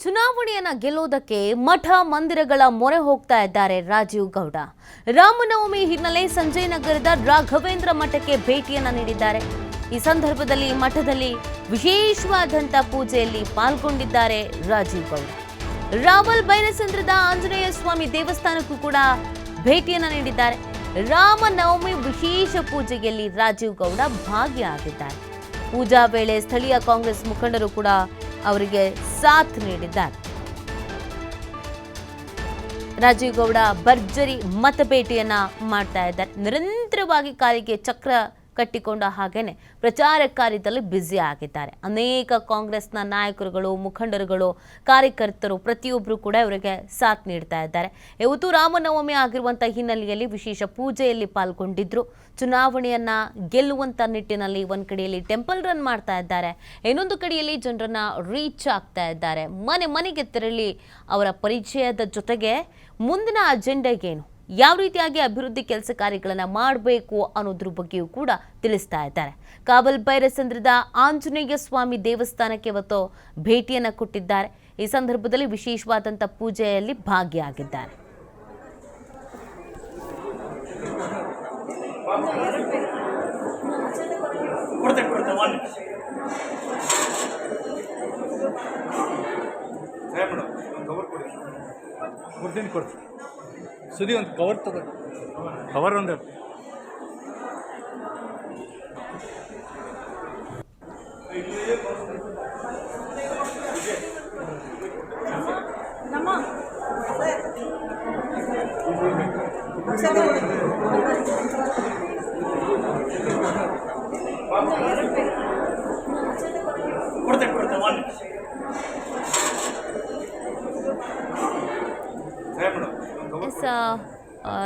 ಚುನಾವಣೆಯನ್ನ ಗೆಲ್ಲೋದಕ್ಕೆ ಮಠ ಮಂದಿರಗಳ ಮೊರೆ ಹೋಗ್ತಾ ಇದ್ದಾರೆ ರಾಜೀವ್ ಗೌಡ. ರಾಮನವಮಿ ಹಿನ್ನೆಲೆ ಸಂಜಯನಗರದ ರಾಘವೇಂದ್ರ ಮಠಕ್ಕೆ ಭೇಟಿಯನ್ನ ನೀಡಿದ್ದಾರೆ. ಈ ಸಂದರ್ಭದಲ್ಲಿ ಮಠದಲ್ಲಿ ವಿಶೇಷವಾದಂಥ ಪೂಜೆಯಲ್ಲಿ ಪಾಲ್ಗೊಂಡಿದ್ದಾರೆ ರಾಜೀವ್ ಗೌಡ. ರಾವಲ್ ಬೈರಸಂದ್ರದ ಆಂಜನೇಯ ಸ್ವಾಮಿ ದೇವಸ್ಥಾನಕ್ಕೂ ಕೂಡ ಭೇಟಿಯನ್ನ ನೀಡಿದ್ದಾರೆ. ರಾಮನವಮಿ ವಿಶೇಷ ಪೂಜೆಯಲ್ಲಿ ರಾಜೀವ್ ಗೌಡ ಭಾಗಿಯಾಗಿದ್ದಾರೆ. ಪೂಜಾ ವೇಳೆ ಸ್ಥಳೀಯ ಕಾಂಗ್ರೆಸ್ ಮುಖಂಡರು ಕೂಡ ಅವರಿಗೆ ಸಾಥ್ ನೀಡಿದ್ದಾರೆ. ರಾಜೀವ್ ಗೌಡ ಭರ್ಜರಿ ಮತಬೇಟೆಯನ್ನ ಮಾಡ್ತಾ ಇದ್ದಾರೆ. ನಿರಂತರವಾಗಿ ಕಾಲಿಗೆ ಚಕ್ರ ಕಟ್ಟಿಕೊಂಡ ಹಾಗೇನೆ ಪ್ರಚಾರ ಕಾರ್ಯದಲ್ಲಿ ಬ್ಯುಸಿ ಆಗಿದ್ದಾರೆ. ಅನೇಕ ಕಾಂಗ್ರೆಸ್ನ ನಾಯಕರುಗಳು, ಮುಖಂಡರುಗಳು, ಕಾರ್ಯಕರ್ತರು ಪ್ರತಿಯೊಬ್ಬರು ಕೂಡ ಇವರಿಗೆ ಸಾಥ್ ನೀಡ್ತಾ ಇದ್ದಾರೆ. ಇವತ್ತು ರಾಮನವಮಿ ಆಗಿರುವಂತಹ ಹಿನ್ನೆಲೆಯಲ್ಲಿ ವಿಶೇಷ ಪೂಜೆಯಲ್ಲಿ ಪಾಲ್ಗೊಂಡಿದ್ರು. ಚುನಾವಣೆಯನ್ನ ಗೆಲ್ಲುವಂತ ನಿಟ್ಟಿನಲ್ಲಿ ಒಂದ್ ಕಡೆಯಲ್ಲಿ ಟೆಂಪಲ್ ರನ್ ಮಾಡ್ತಾ ಇದ್ದಾರೆ, ಇನ್ನೊಂದು ಕಡೆಯಲ್ಲಿ ಜನರನ್ನ ರೀಚ್ ಆಗ್ತಾ ಇದ್ದಾರೆ. ಮನೆ ಮನೆಗೆ ತೆರಳಿ ಅವರ ಪರಿಚಯದ ಜೊತೆಗೆ ಮುಂದಿನ ಅಜೆಂಡಾ ಏನು, ಯಾವ ರೀತಿಯಾಗಿ ಅಭಿವೃದ್ಧಿ ಕೆಲಸ ಕಾರ್ಯಗಳನ್ನು ಮಾಡಬೇಕು ಅನ್ನೋದ್ರ ಬಗ್ಗೆಯೂ ಕೂಡ ತಿಳಿಸ್ತಾ ಇದ್ದಾರೆ. ಕಾವಲ್ ಬೈರಸಂದ್ರದ ಆಂಜನೇಯ ಸ್ವಾಮಿ ದೇವಸ್ಥಾನಕ್ಕೆ ಇವತ್ತು ಭೇಟಿಯನ್ನು ಕೊಟ್ಟಿದ್ದಾರೆ. ಈ ಸಂದರ್ಭದಲ್ಲಿ ವಿಶೇಷವಾದಂಥ ಪೂಜೆಯಲ್ಲಿ ಭಾಗಿಯಾಗಿದ್ದಾರೆ. ಸುದಿ ಒಂದು ಕವರ್ ತಗೋ, ಕವರ್ ಒಂದು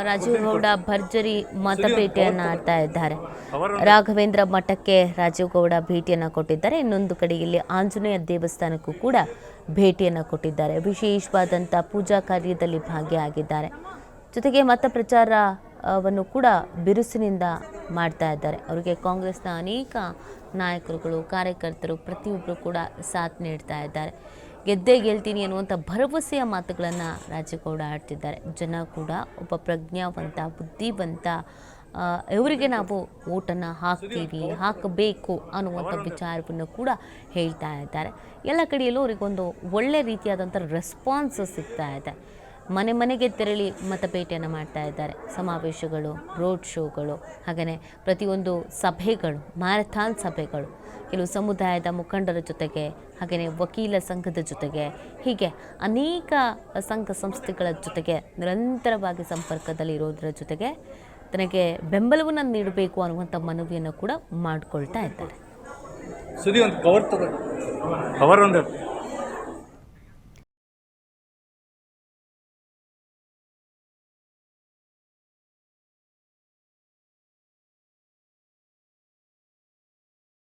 ರಾಜೀವ್ ಗೌಡ ಭರ್ಜರಿ ಮತಬೇಟೆಯನ್ನ ಆಡ್ತಾ ಇದ್ದಾರೆ. ರಾಘವೇಂದ್ರ ಮಠಕ್ಕೆ ರಾಜೀವ್ ಗೌಡ ಭೇಟಿಯನ್ನು ಕೊಟ್ಟಿದ್ದಾರೆ. ಇನ್ನೊಂದು ಕಡೆಯಲ್ಲಿ ಆಂಜನೇಯ ದೇವಸ್ಥಾನಕ್ಕೂ ಕೂಡ ಭೇಟಿಯನ್ನು ಕೊಟ್ಟಿದ್ದಾರೆ. ವಿಶೇಷವಾದಂಥ ಪೂಜಾ ಕಾರ್ಯದಲ್ಲಿ ಭಾಗಿಯಾಗಿದ್ದಾರೆ. ಜೊತೆಗೆ ಮತ ಪ್ರಚಾರವನ್ನು ಕೂಡ ಬಿರುಸಿನಿಂದ ಮಾಡ್ತಾ ಇದ್ದಾರೆ. ಅವರಿಗೆ ಕಾಂಗ್ರೆಸ್ನ ಅನೇಕ ನಾಯಕರುಗಳು, ಕಾರ್ಯಕರ್ತರು ಪ್ರತಿಯೊಬ್ಬರು ಕೂಡ ಸಾಥ್ ನೀಡ್ತಾ ಇದ್ದಾರೆ. ಗೆದ್ದೇ ಗೆಲ್ತೀನಿ ಅನ್ನುವಂಥ ಭರವಸೆಯ ಮಾತುಗಳನ್ನು ರಾಜೀವ್ ಗೌಡ ಆಡ್ತಿದ್ದಾರೆ. ಜನ ಕೂಡ ಒಬ್ಬ ಪ್ರಜ್ಞಾವಂತ, ಬುದ್ಧಿವಂತ, ಇವರಿಗೆ ನಾವು ಓಟನ್ನು ಹಾಕಬೇಕು ಅನ್ನುವಂಥ ವಿಚಾರವನ್ನು ಕೂಡ ಹೇಳ್ತಾ ಇದ್ದಾರೆ. ಎಲ್ಲ ಕಡೆಯಲ್ಲೂ ಅವರಿಗೊಂದು ಒಳ್ಳೆ ರೀತಿಯಾದಂಥ ರೆಸ್ಪಾನ್ಸ್ ಸಿಗ್ತಾ ಇದೆ. ಮನೆ ಮನೆಗೆ ತೆರಳಿ ಮತಬೇಟೆಯನ್ನು ಮಾಡ್ತಾ ಇದ್ದಾರೆ. ಸಮಾವೇಶಗಳು, ರೋಡ್ ಶೋಗಳು, ಹಾಗೆಯೇ ಪ್ರತಿಯೊಂದು ಸಭೆಗಳು, ಮ್ಯಾರಥಾನ್ ಸಭೆಗಳು, ಕೆಲವು ಸಮುದಾಯದ ಮುಖಂಡರ ಜೊತೆಗೆ, ಹಾಗೆಯೇ ವಕೀಲ ಸಂಘದ ಜೊತೆಗೆ, ಹೀಗೆ ಅನೇಕ ಸಂಘ ಸಂಸ್ಥೆಗಳ ಜೊತೆಗೆ ನಿರಂತರವಾಗಿ ಸಂಪರ್ಕದಲ್ಲಿ ಇರೋದರ ಜೊತೆಗೆ ತನಗೆ ಬೆಂಬಲವನ್ನು ನೀಡಬೇಕು ಅನ್ನುವಂಥ ಮನವಿಯನ್ನು ಕೂಡ ಮಾಡಿಕೊಳ್ತಾ ಇದ್ದಾರೆ. ಸುದಿ ಒಂದು ಕವರ್ ತಗೋ, ಕವರ್ ಒಂದು